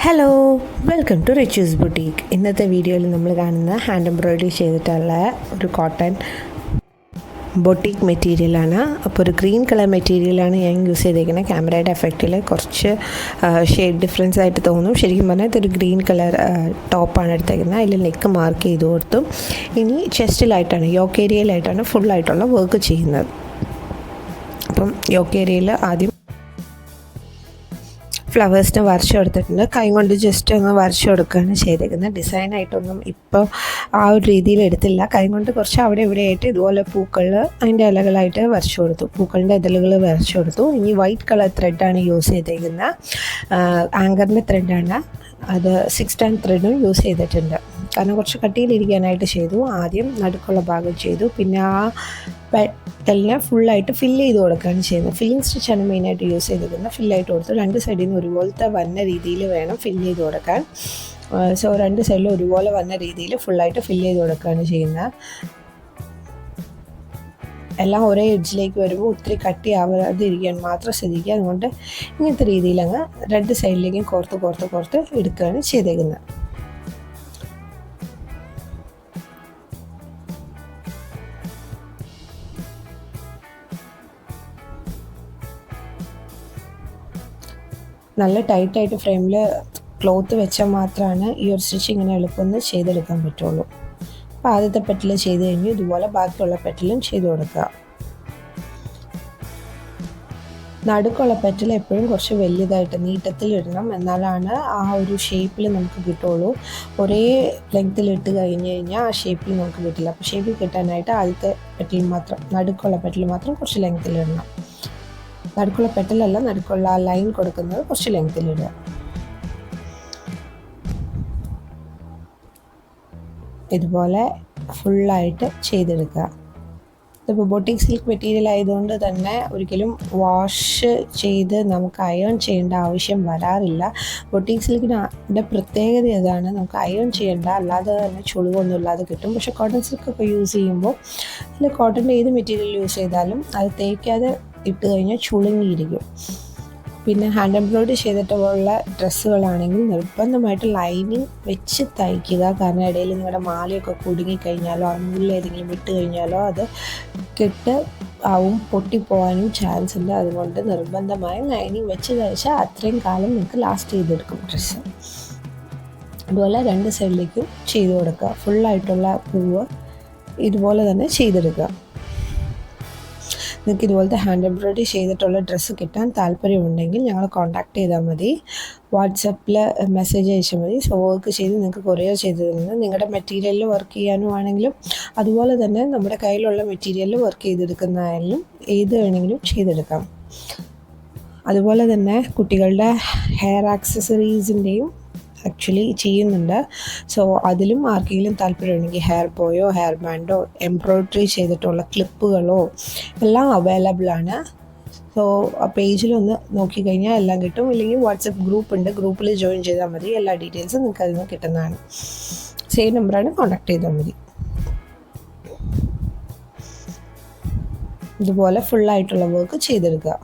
Hello, welcome to Richu's boutique. ഇന്നത്തെ വീഡിയോയിൽ നമ്മൾ കാണുന്ന ഹാൻഡ് എംബ്രോയിഡറി ചെയ്തിട്ടുള്ള ഒരു കോട്ടൺ ബൊട്ടീക്ക് മെറ്റീരിയലാണ്. അപ്പോൾ ഒരു ഗ്രീൻ കളർ മെറ്റീരിയലാണ് ഞാൻ യൂസ് ചെയ്തിരിക്കുന്നത്. ക്യാമറയുടെ എഫക്റ്റിൽ കുറച്ച് ഷെയ്ഡ് ഡിഫറൻസ് ആയിട്ട് തോന്നും. ശരിക്കും പറഞ്ഞാൽ ഇതൊരു ഗ്രീൻ കളർ ടോപ്പാണ് എടുത്തേക്കുന്നത്. അതിൽ നെക്ക് മാർക്ക് ചെയ്ത് കൊടുത്തു. ഇനി ചെസ്റ്റിലായിട്ടാണ്, യോക്ക് ഏരിയയിലായിട്ടാണ് ഫുള്ളായിട്ടുള്ള വർക്ക് ചെയ്യുന്നത്. അപ്പം യോക്ക് ഏരിയയിൽ ആദ്യം ഫ്ലവേഴ്സിന് വരച്ചു കൊടുത്തിട്ടുണ്ട്. കൈ കൊണ്ട് ജസ്റ്റ് ഒന്ന് വരച്ചു കൊടുക്കുകയാണ് ചെയ്തേക്കുന്നത്. ഡിസൈനായിട്ടൊന്നും ഇപ്പോൾ ആ ഒരു രീതിയിൽ എടുത്തില്ല. കൈ കൊണ്ട് കുറച്ച് അവിടെ ഇവിടെ ആയിട്ട് ഇതുപോലെ പൂക്കൾ അതിൻ്റെ ഇലകളായിട്ട് വരച്ചു കൊടുത്തു. പൂക്കളുടെ ഇതളുകൾ വരച്ചു കൊടുത്തു. ഇനി വൈറ്റ് കളർ ത്രെഡാണ് യൂസ് ചെയ്തേക്കുന്നത്. ആങ്കറിൻ്റെ ത്രെഡാണ്. അത് 6 ത്രെഡും യൂസ് ചെയ്തിട്ടുണ്ട്. കാരണം കുറച്ച് കട്ടിയിലിരിക്കാനായിട്ട് ചെയ്തു. ആദ്യം നടുക്കുള്ള ഭാഗം ചെയ്തു. പിന്നെ ആ പെട്ടലിനെ ഫുള്ളായിട്ട് ഫില്ല് ചെയ്ത് കൊടുക്കുകയാണ് ചെയ്യുന്നത്. ഫില്ലിങ് സ്റ്റിച്ചാണ് മെയിനായിട്ട് യൂസ് ചെയ്തിരിക്കുന്നത്. ഫില്ലായിട്ട് കൊടുത്തു. രണ്ട് സൈഡിൽ നിന്ന് ഒരുപോലത്തെ വന്ന രീതിയിൽ വേണം ഫില്ല് ചെയ്ത് കൊടുക്കാൻ. സോ രണ്ട് സൈഡിലും ഒരുപോലെ വന്ന രീതിയിൽ ഫുള്ളായിട്ട് ഫില്ല് ചെയ്ത് കൊടുക്കുകയാണ് ചെയ്യുന്നത്. എല്ലാം ഒരേ എഡ്ജിലേക്ക് വരുമ്പോൾ ഒത്തിരി കട്ടി ആവാതിരിക്കാൻ മാത്രം ശ്രദ്ധിക്കുക. അതുകൊണ്ട് ഇങ്ങനത്തെ രീതിയിൽ അങ്ങ് രണ്ട് സൈഡിലേക്കും കോർത്ത് എടുക്കുകയാണ് ചെയ്തേക്കുന്നത്. നല്ല ടൈറ്റായിട്ട് ഫ്രെയിമിൽ ക്ലോത്ത് വെച്ചാൽ മാത്രമാണ് ഈ ഒരു സ്റ്റിച്ച് ഇങ്ങനെ എളുപ്പം ചെയ്തെടുക്കാൻ പറ്റുള്ളൂ. അപ്പോൾ ആദ്യത്തെ പെറ്റൽ ചെയ്ത് കഴിഞ്ഞ് ഇതുപോലെ ബാക്കിയുള്ള പെറ്റലും ചെയ്ത് കൊടുക്കുക. നടുക്കുള്ള പെറ്റൽ എപ്പോഴും കുറച്ച് വലുതായിട്ട് നീട്ടത്തിലിടണം. എന്നാലാണ് ആ ഒരു ഷേപ്പിൽ നമുക്ക് കിട്ടുള്ളൂ. ഒരേ ലെങ്ത്തിൽ ഇട്ട് കഴിഞ്ഞ് കഴിഞ്ഞാൽ ആ ഷേപ്പിൽ നമുക്ക് കിട്ടില്ല. അപ്പോൾ ഷേപ്പിൽ കിട്ടാനായിട്ട് ആദ്യത്തെ പെറ്റൽ മാത്രം, നടുക്കുള്ള പെറ്റൽ മാത്രം കുറച്ച് ലെങ്ത്തിലിടണം. നടുക്കുള്ള പെറ്റലല്ല, നടുക്കുള്ള ആ ലൈൻ കൊടുക്കുന്നത് കുറച്ച് ലെങ്ത്തിലിടുക. ഇതുപോലെ ഫുള്ളായിട്ട് ചെയ്തെടുക്കുക. ഇതിപ്പോൾ ബൊട്ടിക് സിൽക്ക് മെറ്റീരിയൽ ആയതുകൊണ്ട് തന്നെ ഒരിക്കലും വാഷ് ചെയ്ത് നമുക്ക് അയൺ ചെയ്യേണ്ട ആവശ്യം വരാറില്ല. ബൊട്ടിക് സിൽക്കിൻ്റെ പ്രത്യേകത അതാണ്, നമുക്ക് അയൺ ചെയ്യേണ്ട, അല്ലാതെ തന്നെ ചുളിവൊന്നും ഇല്ലാതെ കിട്ടും. പക്ഷേ കോട്ടൺ സിൽക്കൊക്കെ യൂസ് ചെയ്യുമ്പോൾ അതിൽ കോട്ടൻ്റെ ഏത് മെറ്റീരിയൽ യൂസ് ചെയ്താലും അത് തേക്കാതെ ഇട്ട് കഴിഞ്ഞാൽ ചുളുങ്ങിയിരിക്കും. പിന്നെ ഹാൻഡ് എംബ്രോയിഡറി ചെയ്തിട്ടുള്ള ഡ്രസ്സുകളാണെങ്കിൽ നിർബന്ധമായിട്ട് ലൈനിങ് വെച്ച് തയ്ക്കുക. കാരണം ഇടയിൽ നിങ്ങളുടെ മാലയൊക്കെ കുടുങ്ങിക്കഴിഞ്ഞാലോ അതിനുള്ളിൽ ഏതെങ്കിലും വിട്ട് കഴിഞ്ഞാലോ അത് കെട്ട് ആവും, പൊട്ടിപ്പോകാനും ചാൻസ് ഉണ്ട്. അതുകൊണ്ട് നിർബന്ധമായും ലൈനിങ് വെച്ച് തയ്ച്ചാൽ അത്രയും കാലം നിങ്ങൾക്ക് ലാസ്റ്റ് ചെയ്തെടുക്കും ഡ്രസ്സ്. അതുപോലെ രണ്ട് സൈഡിലേക്കും ചെയ്ത് കൊടുക്കുക. ഫുള്ളായിട്ടുള്ള പൂവ് ഇതുപോലെ തന്നെ ചെയ്തെടുക്കുക. നിങ്ങൾക്ക് ഇതുപോലത്തെ ഹാൻഡ് എംബ്രോയിഡറി ചെയ്തിട്ടുള്ള ഡ്രസ്സ് കിട്ടാൻ താല്പര്യമുണ്ടെങ്കിൽ ഞങ്ങൾ കോൺടാക്ട് ചെയ്താൽ മതി. വാട്സപ്പിൽ മെസ്സേജ് അയച്ചാൽ മതി. സോ വർക്ക് ചെയ്ത് നിങ്ങൾക്ക് കൊറിയർ ചെയ്ത് തരുന്നത്. നിങ്ങളുടെ മെറ്റീരിയലിൽ വർക്ക് ചെയ്യാനും ആണെങ്കിലും അതുപോലെ തന്നെ നമ്മുടെ കയ്യിലുള്ള മെറ്റീരിയലിൽ വർക്ക് ചെയ്തെടുക്കുന്നതായാലും ഏത് വേണമെങ്കിലും ചെയ്തെടുക്കാം. അതുപോലെ തന്നെ കുട്ടികളുടെ ഹെയർ ആക്സസറീസിൻ്റെയും ആക്ച്വലി ചെയ്യുന്നുണ്ട്. സോ അതിലും ആർക്കെങ്കിലും താല്പര്യമുണ്ടെങ്കിൽ ഹെയർ ബോയോ ഹെയർ ബാൻഡോ എംബ്രോയിഡറി ചെയ്തിട്ടുള്ള ക്ലിപ്പുകളോ എല്ലാം അവൈലബിൾ ആണ്. സോ ആ പേജിലൊന്ന് നോക്കിക്കഴിഞ്ഞാൽ എല്ലാം കിട്ടും. ഇല്ലെങ്കിൽ വാട്സപ്പ് ഗ്രൂപ്പ് ഉണ്ട്, ഗ്രൂപ്പിൽ ജോയിൻ ചെയ്താൽ മതി. എല്ലാ ഡീറ്റെയിൽസും നിങ്ങൾക്ക് അതിൽ നിന്ന് കിട്ടുന്നതാണ്. സെയിം നമ്പറാണ്, കോൺടാക്ട് ചെയ്താൽ മതി. ഇതുപോലെ ഫുള്ളായിട്ടുള്ള വർക്ക് ചെയ്തെടുക്കുക.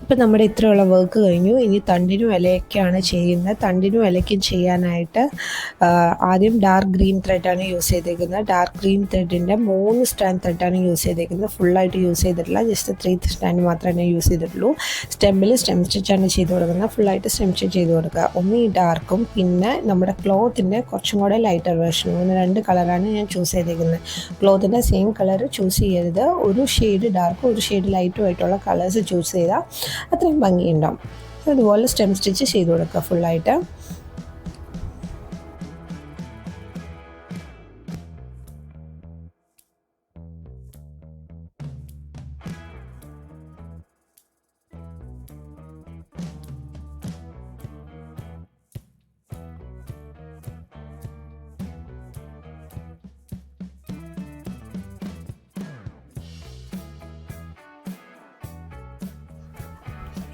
ഇപ്പം നമ്മുടെ ഇത്രയുള്ള വർക്ക് കഴിഞ്ഞു. ഇനി തണ്ടിനും ഇലയൊക്കെയാണ് ചെയ്യുന്നത്. തണ്ടിനും ഇലയ്ക്കും ചെയ്യാനായിട്ട് ആദ്യം ഡാർക്ക് ഗ്രീൻ ത്രെഡാണ് യൂസ് ചെയ്തേക്കുന്നത്. ഡാർക്ക് ഗ്രീൻ ത്രെഡിൻ്റെ 3 സ്റ്റാൻഡ് ത്രെഡാണ് യൂസ് ചെയ്തേക്കുന്നത്. ഫുള്ളായിട്ട് യൂസ് ചെയ്തിട്ടില്ല, ജസ്റ്റ് 3 സ്റ്റാൻഡ് മാത്രമേ യൂസ് ചെയ്തിട്ടുള്ളൂ. സ്റ്റെമ്മിൽ സ്റ്റെം സ്റ്റിച്ചാണ് ചെയ്ത് കൊടുക്കുന്നത്. ഫുള്ളായിട്ട് സ്റ്റെം സ്റ്റിച്ച് ചെയ്ത് കൊടുക്കുക. ഒന്ന് ഈ ഡാർക്കും പിന്നെ നമ്മുടെ ക്ലോത്തിൻ്റെ കുറച്ചും കൂടെ ലൈറ്റർ വേർഷനും. ഇങ്ങനെ 2 കളറാണ് ഞാൻ ചൂസ് ചെയ്തേക്കുന്നത്. ക്ലോത്തിൻ്റെ സെയിം കളർ ചൂസ് ചെയ്യരുത്. ഒരു ഷെയ്ഡ് ഡാർക്കും ഒരു ഷെയ്ഡ് ലൈറ്റും ആയിട്ടുള്ള കളേഴ്സ് ചൂസ് ചെയ്താൽ അത്രയും ഭംഗിയുണ്ടാവും. അതുപോലെ സ്റ്റെം സ്റ്റിച്ച് ചെയ്ത് കൊടുക്കുക ഫുള്ളായിട്ട്.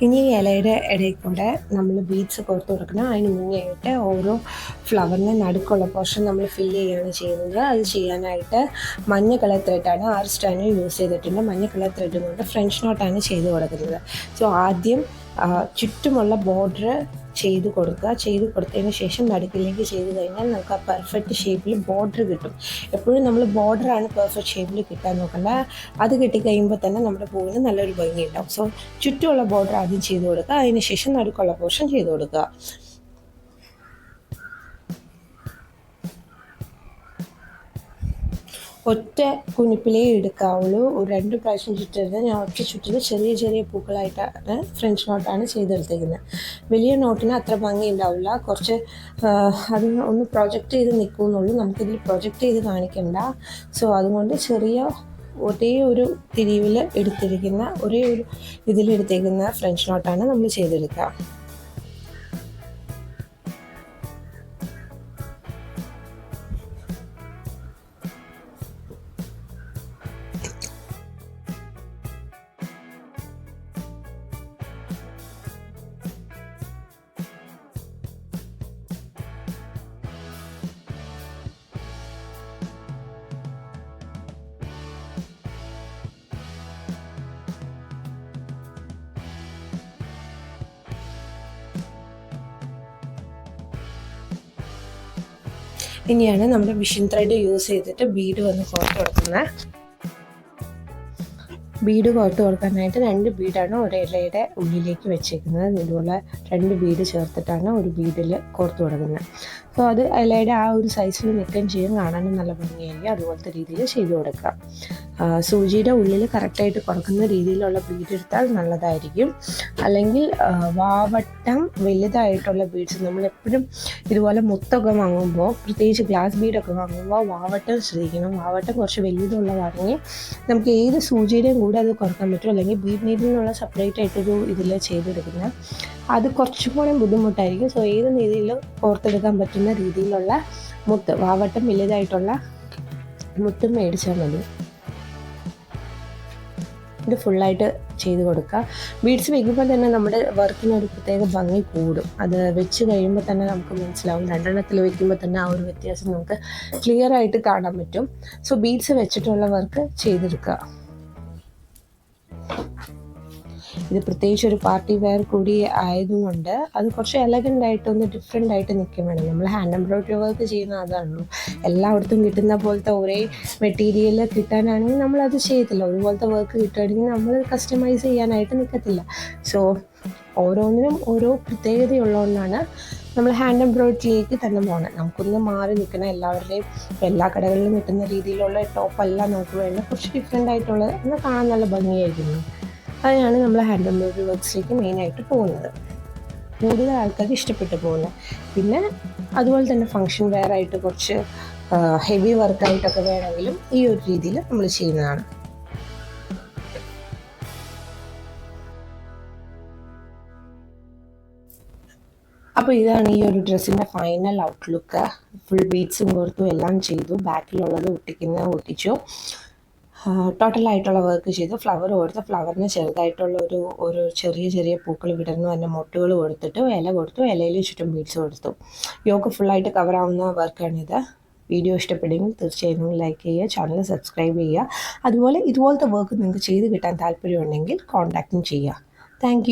ഇനി ഇലയുടെ ഇടയിൽ കൂടെ നമ്മൾ ബീഡ്സ് കോർത്ത് കൊടുക്കണം. അതിന് മുന്നേ ആയിട്ട് ഓരോ ഫ്ലവറിന് നടുക്കുള്ള പോർഷൻ നമ്മൾ ഫില്ല് ചെയ്യുകയാണ് ചെയ്യുന്നത്. അത് ചെയ്യാനായിട്ട് മഞ്ഞ കളർ ത്രെഡാണ് 6 സ്റ്റാൻഡ് യൂസ് ചെയ്തിട്ടുണ്ട്. മഞ്ഞ കളർ ത്രെഡ് കൊണ്ട് ഫ്രഞ്ച് നോട്ടാണ് ചെയ്ത് കൊടുക്കുന്നത്. സോ ആദ്യം ചുറ്റുമുള്ള ബോർഡർ ചെയ്ത് കൊടുക്കുക. ചെയ്ത് കൊടുത്തതിന് ശേഷം നടുക്കിലേക്ക് ചെയ്ത് കഴിഞ്ഞാൽ നമുക്ക് ആ പെർഫെക്റ്റ് ഷേപ്പിൽ ബോർഡർ കിട്ടും. എപ്പോഴും നമ്മൾ ബോർഡറാണ് പെർഫെക്റ്റ് ഷേപ്പിൽ കിട്ടാൻ നോക്കണ്ട. അത് കിട്ടിക്കഴിയുമ്പോൾ തന്നെ നമ്മുടെ പൂവിന് നല്ലൊരു ഭംഗി ഉണ്ടാവും. സോ ചുറ്റുമുള്ള ബോർഡർ ആദ്യം ചെയ്ത് കൊടുക്കുക. അതിന് ശേഷം നടുക്കുള്ള പോർഷൻ ചെയ്ത് കൊടുക്കുക. ഒറ്റ കുനിപ്പിലേ എടുക്കാവുള്ളൂ. ഒരു 2 പ്രാവശ്യം ചുറ്റരുത്. ഞാൻ ഒറ്റ ചുറ്റിൽ ചെറിയ ചെറിയ പൂക്കളായിട്ടാണ് ഫ്രഞ്ച് നോട്ടാണ് ചെയ്തെടുത്തേക്കുന്നത്. വലിയ നോട്ടിന് അത്ര ഭംഗി ഉണ്ടാവില്ല. കുറച്ച് അത് ഒന്ന് പ്രൊജക്റ്റ് ചെയ്ത് നിൽക്കുമെന്നുള്ളൂ. നമുക്കിതിൽ പ്രൊജക്റ്റ് ചെയ്ത് കാണിക്കണ്ട. സോ അതുകൊണ്ട് ചെറിയ ഒരേ ഒരു തിരിവിൽ എടുത്തിരിക്കുന്ന ഒരേ ഒരു ഇതിലെടുത്തേക്കുന്ന ഫ്രഞ്ച് നോട്ടാണ് നമ്മൾ ചെയ്തെടുക്കുക. ഇനിയാണ് നമ്മുടെ മിഷൻ ത്രെഡ് യൂസ് ചെയ്തിട്ട് ബീഡ് വന്ന് കോർത്ത് കൊടുക്കുന്നത്. ബീഡ് കോർത്ത് കൊടുക്കാനായിട്ട് 2 ബീഡാണ് ഒരു ഇലയുടെ ഉള്ളിലേക്ക് വെച്ചേക്കുന്നത്. ഇതുപോലെ 2 ബീഡ് ചേർത്തിട്ടാണ് ഒരു ബീഡിൽ കോർത്ത് കൊടുക്കുന്നത്. സോ അത് ഇലയുടെ ആ ഒരു സൈസിൽ നിൽക്കുകയും ചെയ്യും, കാണാനും നല്ല ഭംഗിയായിരിക്കും. അതുപോലത്തെ രീതിയിൽ ചെയ്ത് കൊടുക്കുക. സൂചിയുടെ ഉള്ളിൽ കറക്റ്റായിട്ട് കൊടുക്കുന്ന രീതിയിലുള്ള ബീഡ് എടുത്താൽ നല്ലതായിരിക്കും. അല്ലെങ്കിൽ വാവട്ടം വലുതായിട്ടുള്ള ബീഡ്സ് നമ്മളെപ്പോഴും ഇതുപോലെ മുത്തൊക്കെ വാങ്ങുമ്പോൾ, പ്രത്യേകിച്ച് ഗ്ലാസ് ബീഡൊക്കെ വാങ്ങുമ്പോൾ വാവട്ടം ശ്രദ്ധിക്കണം. വാവട്ടം കുറച്ച് വലുതുള്ളതാണെങ്കിൽ നമുക്ക് ഏത് സൂചിയുടെയും കൂടെ അത് കുറക്കാൻ പറ്റും. അല്ലെങ്കിൽ ബീഡ് നീഡിൽ നിന്നുള്ള സെപ്പറേറ്റ് ആയിട്ടൊരു ഇതിൽ ചെയ്തെടുക്കുന്ന അത് കുറച്ചും കൂടെ ബുദ്ധിമുട്ടായിരിക്കും. സോ ഏത് രീതിയിൽ കോർത്തെടുക്കാൻ പറ്റുന്ന രീതിയിലുള്ള മുത്ത്, വാവട്ടം വലുതായിട്ടുള്ള മുത്തും മേടിച്ചാൽ മതി. ഇത് ഫുള്ളായിട്ട് ചെയ്ത് കൊടുക്കുക. ബീഡ്സ് വയ്ക്കുമ്പോൾ തന്നെ നമ്മുടെ വർക്കിനൊരു പ്രത്യേക ഭംഗി കൂടും. അത് വെച്ച് കഴിയുമ്പോൾ തന്നെ നമുക്ക് മനസ്സിലാവും. 2 എണ്ണത്തിൽ വയ്ക്കുമ്പോൾ തന്നെ ആ ഒരു വ്യത്യാസം നമുക്ക് ക്ലിയർ ആയിട്ട് കാണാൻ പറ്റും. സോ ബീഡ്സ് വെച്ചിട്ടുള്ള വർക്ക് ചെയ്തെടുക്കുക. ഇത് പ്രത്യേകിച്ച് ഒരു പാർട്ടി വെയർ കൂടി ആയതുകൊണ്ട് അത് കുറച്ച് എലഗൻ്റ് ആയിട്ട് ഒന്ന് ഡിഫറെൻ്റ് ആയിട്ട് നിൽക്കും വേണം. നമ്മൾ ഹാൻഡ് എംബ്രോയിഡറി വർക്ക് ചെയ്യുന്ന അതാണല്ലോ. എല്ലായിടത്തും കിട്ടുന്ന പോലത്തെ ഒരേ മെറ്റീരിയൽ കിട്ടാനാണെങ്കിൽ നമ്മളത് ചെയ്യത്തില്ല. ഒരുപോലത്തെ വർക്ക് കിട്ടുകയാണെങ്കിൽ നമ്മൾ കസ്റ്റമൈസ് ചെയ്യാനായിട്ട് നിൽക്കത്തില്ല. സോ ഓരോന്നിനും ഓരോ പ്രത്യേകതയുള്ളതുകൊണ്ടാണ് നമ്മൾ ഹാൻഡ് എംബ്രോയിഡറിയിലേക്ക് തന്നെ പോകണം. നമുക്കൊന്ന് മാറി നിൽക്കണം. എല്ലാവരുടെയും എല്ലാ കടകളിലും കിട്ടുന്ന രീതിയിലുള്ള ടോപ്പല്ല നമുക്ക് വേണ്ട. കുറച്ച് ഡിഫറെൻ്റ് ആയിട്ടുള്ളത് എന്നാൽ കാണാൻ നല്ല ഭംഗിയായിരിക്കുന്നു. അതിനാണ് നമ്മൾ ഹാൻഡ് എംബ്രോയിഡറി വർക്ക്സിലേക്ക് മെയിനായിട്ട് പോകുന്നത്. കൂടുതൽ ആൾക്കാർ ഇഷ്ടപ്പെട്ടു പോകുന്നത്. പിന്നെ അതുപോലെ തന്നെ ഫങ്ഷൻ വെയർ ആയിട്ട് കുറച്ച് ഹെവി വർക്കായിട്ടൊക്കെ വേണമെങ്കിലും ഈ ഒരു രീതിയിൽ നമ്മൾ ചെയ്യുന്നതാണ്. അപ്പോൾ ഇതാണ് ഈ ഒരു ഡ്രസ്സിൻ്റെ ഫൈനൽ ഔട്ട്ലുക്ക്. ഫുൾ ബീഡ്സും കോർത്തും എല്ലാം ചെയ്തു. ബാക്കിലുള്ളത് ഒട്ടിച്ചു. ടോട്ടലായിട്ടുള്ള വർക്ക് ചെയ്തു. ഫ്ലവർ കൊടുത്ത് ഫ്ലവറിന് ചെറുതായിട്ടുള്ള ഒരു ചെറിയ പൂക്കൾ വിടർന്നു തന്നെ മൊട്ടുകൾ കൊടുത്തിട്ട് ഇല കൊടുത്തു. ഇലയിൽ ചുറ്റും ബീഡ്സ് കൊടുത്തു. യോക്ക് ഫുള്ളായിട്ട് കവറാവുന്ന വർക്കാണിത്. വീഡിയോ ഇഷ്ടപ്പെടുമെങ്കിൽ തീർച്ചയായും ലൈക്ക് ചെയ്യുക, ചാനൽ സബ്സ്ക്രൈബ് ചെയ്യുക. അതുപോലെ ഇതുപോലത്തെ വർക്ക് നിങ്ങൾക്ക് ചെയ്ത് കിട്ടാൻ താല്പര്യമുണ്ടെങ്കിൽ കോൺടാക്റ്റും ചെയ്യുക. താങ്ക്